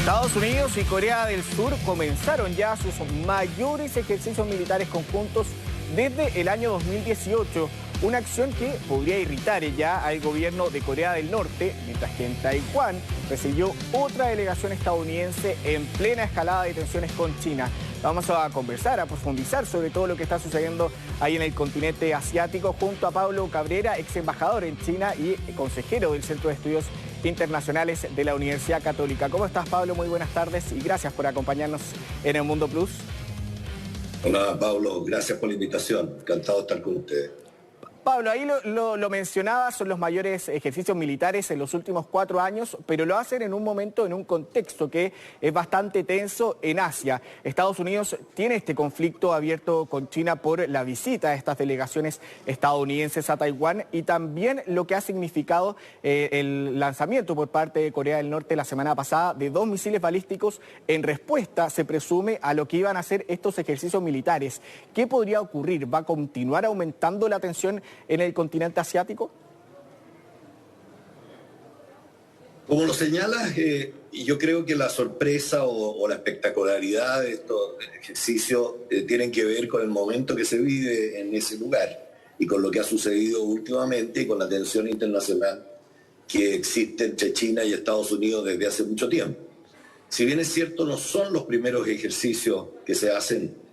Estados Unidos y Corea del Sur comenzaron ya sus mayores ejercicios militares conjuntos desde el año 2018, una acción que podría irritar ya al gobierno de Corea del Norte, mientras que en Taiwán recibió otra delegación estadounidense en plena escalada de tensiones con China. Vamos a conversar, a profundizar sobre todo lo que está sucediendo ahí en el continente asiático junto a Pablo Cabrera, ex embajador en China y consejero del Centro de Estudios Internacionales de la Universidad Católica. ¿Cómo estás, Pablo? Muy buenas tardes y gracias por acompañarnos en El Mundo Plus. Hola, Pablo, gracias por la invitación. Encantado de estar con ustedes. Pablo, ahí lo mencionaba, son los mayores ejercicios militares en los últimos 4 años, pero lo hacen en un momento, en un contexto que es bastante tenso en Asia. Estados Unidos tiene este conflicto abierto con China por la visita de estas delegaciones estadounidenses a Taiwán y también lo que ha significado el lanzamiento por parte de Corea del Norte la semana pasada de 2 misiles balísticos en respuesta, se presume, a lo que iban a ser estos ejercicios militares. ¿Qué podría ocurrir? ¿Va a continuar aumentando la tensión en el continente asiático? Como lo señalas, yo creo que la sorpresa o la espectacularidad de estos ejercicios tienen que ver con el momento que se vive en ese lugar y con lo que ha sucedido últimamente y con la tensión internacional que existe entre China y Estados Unidos desde hace mucho tiempo. Si bien es cierto, no son los primeros ejercicios que se hacen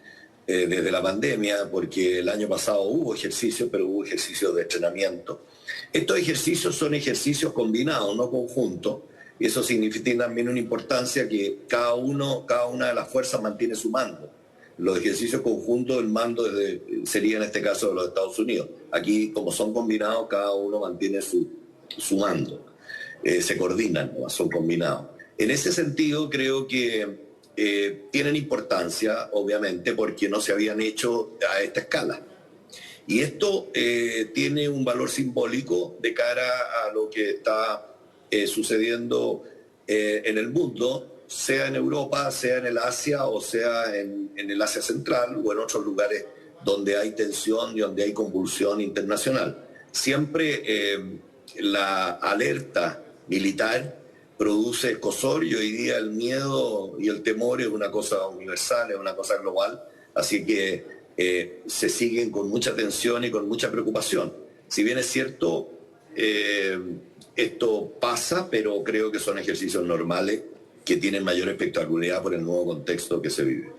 desde la pandemia, porque el año pasado hubo ejercicios, pero hubo ejercicios de entrenamiento. Estos ejercicios son ejercicios combinados, no conjuntos, y eso significa también una importancia que cada una de las fuerzas mantiene su mando. Los ejercicios conjuntos, el mando sería en este caso de los Estados Unidos. Aquí, como son combinados, cada uno mantiene su mando. Se coordinan, ¿no? Son combinados. En ese sentido, creo que tienen importancia, obviamente, porque no se habían hecho a esta escala. Y esto tiene un valor simbólico de cara a lo que está sucediendo en el mundo, sea en Europa, sea en el Asia o sea en el Asia Central o en otros lugares donde hay tensión y donde hay convulsión internacional. Siempre la alerta militar produce escozor y hoy día el miedo y el temor es una cosa universal, es una cosa global, así que se siguen con mucha tensión y con mucha preocupación. Si bien es cierto, esto pasa, pero creo que son ejercicios normales que tienen mayor espectacularidad por el nuevo contexto que se vive.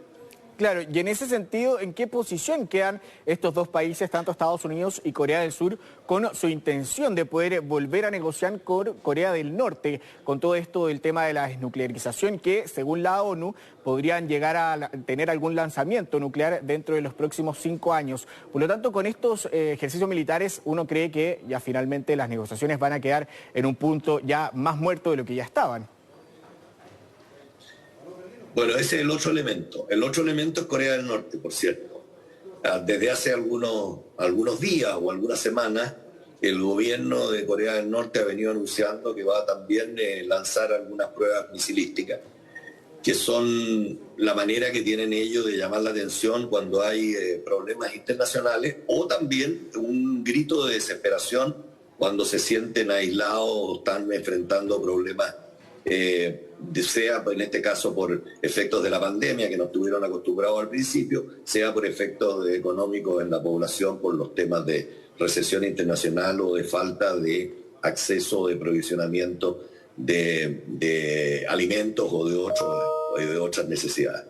Claro, y en ese sentido, ¿en qué posición quedan estos dos países, tanto Estados Unidos y Corea del Sur, con su intención de poder volver a negociar con Corea del Norte, con todo esto del tema de la desnuclearización, que según la ONU podrían llegar a tener algún lanzamiento nuclear dentro de los próximos 5 años? Por lo tanto, con estos ejercicios militares, uno cree que ya finalmente las negociaciones van a quedar en un punto ya más muerto de lo que ya estaban. Bueno, ese es el otro elemento. El otro elemento es Corea del Norte, por cierto. Desde hace algunos días o algunas semanas, el gobierno de Corea del Norte ha venido anunciando que va a también lanzar algunas pruebas misilísticas, que son la manera que tienen ellos de llamar la atención cuando hay problemas internacionales, o también un grito de desesperación cuando se sienten aislados o están enfrentando problemas sea en este caso por efectos de la pandemia que nos tuvieron acostumbrados al principio, sea por efectos económicos en la población por los temas de recesión internacional o de falta de acceso de provisionamiento de alimentos o de otras necesidades.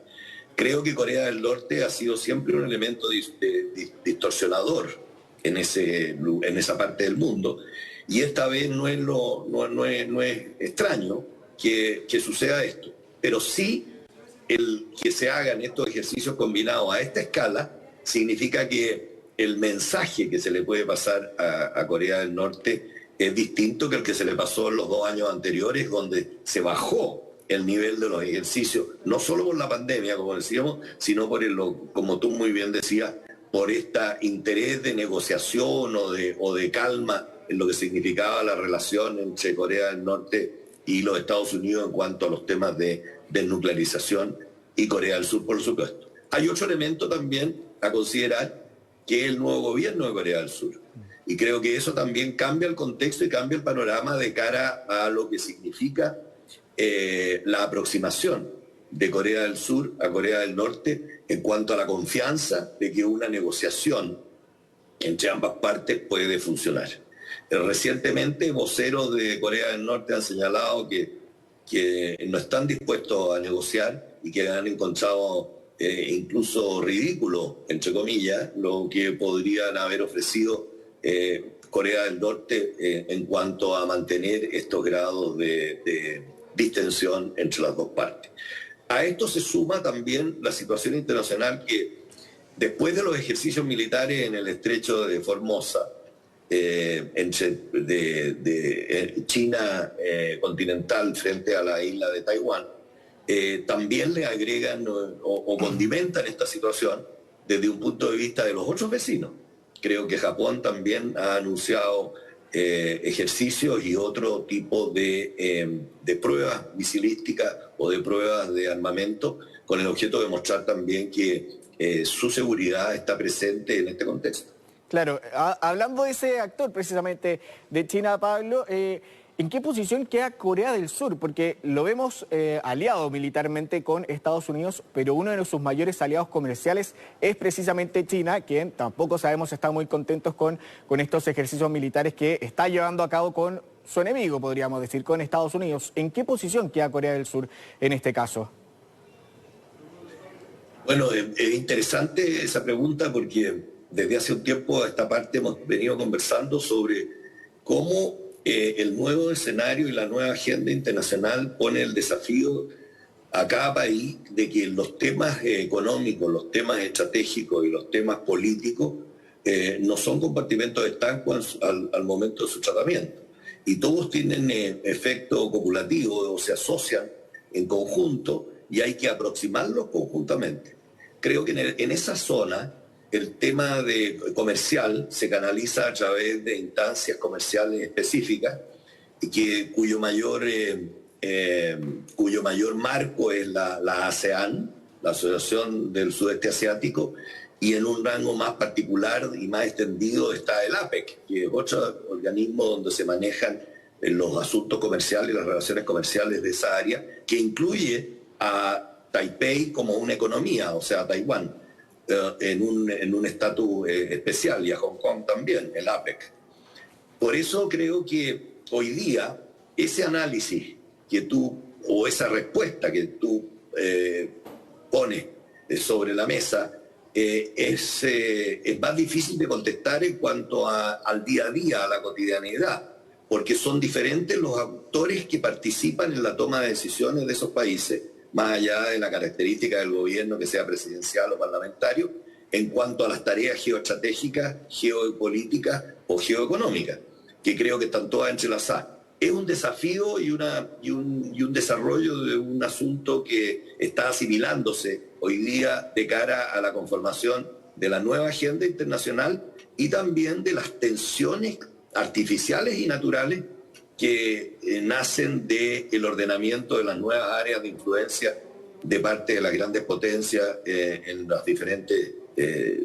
Creo que Corea del Norte ha sido siempre un elemento distorsionador en esa parte del mundo y esta vez no es extraño que suceda esto, pero sí el que se hagan estos ejercicios combinados a esta escala significa que el mensaje que se le puede pasar a Corea del Norte es distinto que el que se le pasó en los 2 años anteriores, donde se bajó el nivel de los ejercicios, no solo por la pandemia, como decíamos, sino como tú muy bien decías, por este interés de negociación o de calma en lo que significaba la relación entre Corea del Norte y los Estados Unidos en cuanto a los temas de desnuclearización y Corea del Sur, por supuesto. Hay otro elemento también a considerar, que es el nuevo gobierno de Corea del Sur. Y creo que eso también cambia el contexto y cambia el panorama de cara a lo que significa la aproximación de Corea del Sur a Corea del Norte en cuanto a la confianza de que una negociación entre ambas partes puede funcionar. Recientemente, voceros de Corea del Norte han señalado que no están dispuestos a negociar y que han encontrado incluso ridículo, entre comillas, lo que podrían haber ofrecido Corea del Norte en cuanto a mantener estos grados de distensión entre las dos partes. A esto se suma también la situación internacional que después de los ejercicios militares en el estrecho de Formosa, de China continental frente a la isla de Taiwán, también le agregan o condimentan esta situación desde un punto de vista de los otros vecinos. Creo que Japón también ha anunciado ejercicios y otro tipo de pruebas misilísticas o de pruebas de armamento con el objeto de mostrar también que su seguridad está presente en este contexto. Claro, hablando de ese actor precisamente de China, Pablo, ¿en qué posición queda Corea del Sur? Porque lo vemos aliado militarmente con Estados Unidos, pero uno de sus mayores aliados comerciales es precisamente China, quien tampoco sabemos está muy contentos con estos ejercicios militares que está llevando a cabo con su enemigo, podríamos decir, con Estados Unidos. ¿En qué posición queda Corea del Sur en este caso? Bueno, es interesante esa pregunta porque desde hace un tiempo a esta parte hemos venido conversando sobre cómo el nuevo escenario y la nueva agenda internacional pone el desafío a cada país de que los temas económicos, los temas estratégicos y los temas políticos no son compartimentos estancos al momento de su tratamiento. Y todos tienen efecto copulativo o se asocian en conjunto y hay que aproximarlos conjuntamente. Creo que en esa zona el tema comercial se canaliza a través de instancias comerciales específicas cuyo mayor marco es la ASEAN, la Asociación del Sudeste Asiático, y en un rango más particular y más extendido está el APEC, que es otro organismo donde se manejan los asuntos comerciales y las relaciones comerciales de esa área, que incluye a Taipei como una economía, o sea, a Taiwán, en un estatus especial, y a Hong Kong también, el APEC. Por eso creo que hoy día ese análisis o esa respuesta que tú pones sobre la mesa es más difícil de contestar en cuanto al día a día, a la cotidianidad, porque son diferentes los actores que participan en la toma de decisiones de esos países, más allá de la característica del gobierno que sea presidencial o parlamentario, en cuanto a las tareas geoestratégicas, geopolíticas o geoeconómicas, que creo que están todas entrelazadas. Es un desafío y un desarrollo de un asunto que está asimilándose hoy día de cara a la conformación de la nueva agenda internacional y también de las tensiones artificiales y naturales que nacen del ordenamiento de las nuevas áreas de influencia de parte de las grandes potencias en las diferentes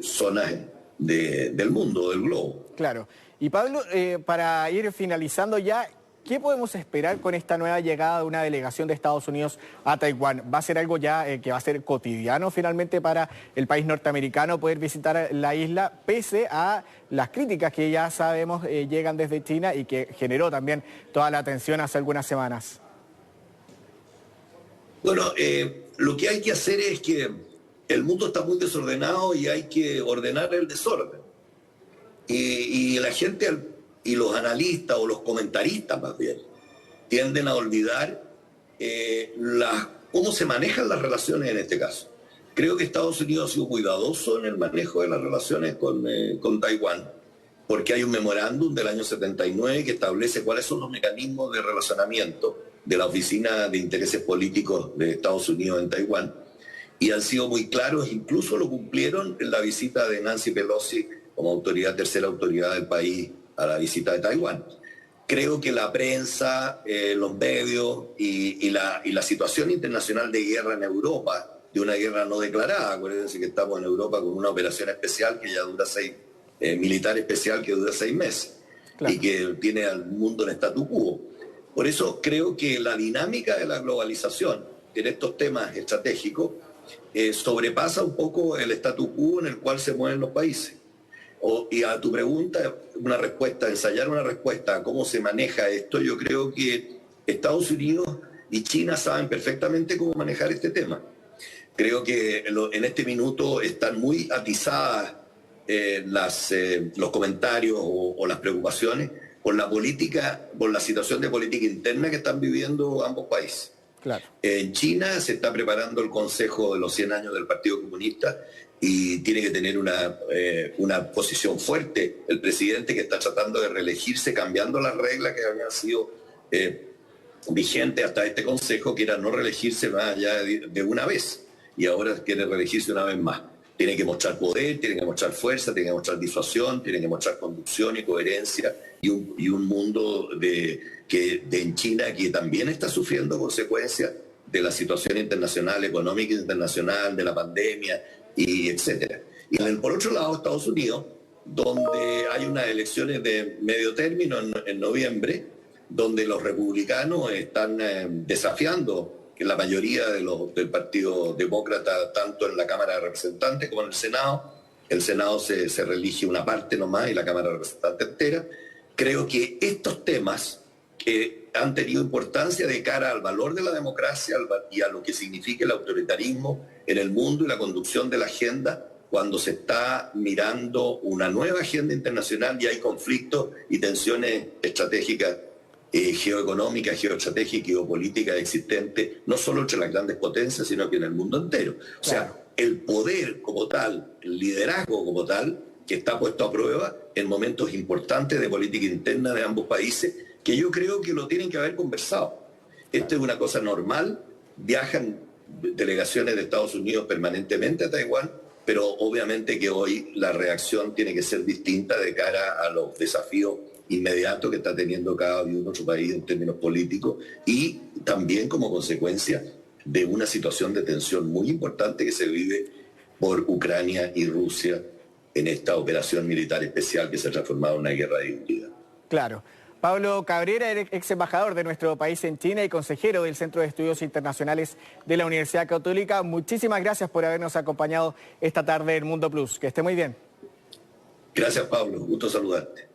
zonas del mundo, del globo. Claro. Y Pablo, para ir finalizando ya, ¿qué podemos esperar con esta nueva llegada de una delegación de Estados Unidos a Taiwán? ¿Va a ser algo ya que va a ser cotidiano finalmente para el país norteamericano poder visitar la isla, pese a las críticas que ya sabemos llegan desde China y que generó también toda la atención hace algunas semanas? Bueno, lo que hay que hacer es que el mundo está muy desordenado y hay que ordenar el desorden. Y la gente y los analistas o los comentaristas más bien tienden a olvidar cómo se manejan las relaciones en este caso. Creo que Estados Unidos ha sido cuidadoso en el manejo de las relaciones con Taiwán, porque hay un memorándum del año 79 que establece cuáles son los mecanismos de relacionamiento de la Oficina de Intereses Políticos de Estados Unidos en Taiwán, y han sido muy claros, incluso lo cumplieron en la visita de Nancy Pelosi como tercera autoridad del país a la visita de Taiwán. Creo que la prensa, los medios y la situación internacional de guerra en Europa, de una guerra no declarada, acuérdense que estamos en Europa con una operación especial que ya dura militar especial que dura 6 meses, claro, y que tiene al mundo en statu quo. Por eso creo que la dinámica de la globalización en estos temas estratégicos sobrepasa un poco el statu quo en el cual se mueven los países. Y a tu pregunta, ensayar una respuesta a cómo se maneja esto, yo creo que Estados Unidos y China saben perfectamente cómo manejar este tema. Creo que en este minuto están muy atizadas los comentarios o las preocupaciones por la política, por la situación de política interna que están viviendo ambos países. Claro. En China se está preparando el Consejo de los 100 años del Partido Comunista y tiene que tener una posición fuerte el presidente, que está tratando de reelegirse, cambiando las reglas que habían sido vigentes hasta este Consejo, que era no reelegirse más allá de una vez, y ahora quiere reelegirse una vez más. Tiene que mostrar poder, tiene que mostrar fuerza, tiene que mostrar disuasión, tiene que mostrar conducción y coherencia, y un mundo en China que también está sufriendo consecuencias de la situación internacional, económica internacional, de la pandemia, y etcétera. Y por otro lado, Estados Unidos, donde hay unas elecciones de medio término en noviembre, donde los republicanos están desafiando que la mayoría del Partido Demócrata, tanto en la Cámara de Representantes como en el Senado se reelige una parte nomás y la Cámara de Representantes entera. Creo que estos temas que han tenido importancia de cara al valor de la democracia y a lo que significa el autoritarismo en el mundo y la conducción de la agenda, cuando se está mirando una nueva agenda internacional y hay conflictos y tensiones estratégicas, geoeconómicas, geoestratégicas y geopolíticas existentes, no solo entre las grandes potencias, sino que en el mundo entero. Claro. O sea, el poder como tal, el liderazgo como tal, que está puesto a prueba en momentos importantes de política interna de ambos países, que yo creo que lo tienen que haber conversado. Esto es una cosa normal, viajan delegaciones de Estados Unidos permanentemente a Taiwán, pero obviamente que hoy la reacción tiene que ser distinta de cara a los desafíos inmediatos que está teniendo cada uno de nuestro país en términos políticos, y también como consecuencia de una situación de tensión muy importante que se vive por Ucrania y Rusia en esta operación militar especial que se ha transformado en una guerra dividida. Claro. Pablo Cabrera, ex embajador de nuestro país en China y consejero del Centro de Estudios Internacionales de la Universidad Católica, muchísimas gracias por habernos acompañado esta tarde en Mundo Plus. Que esté muy bien. Gracias, Pablo. Gusto saludarte.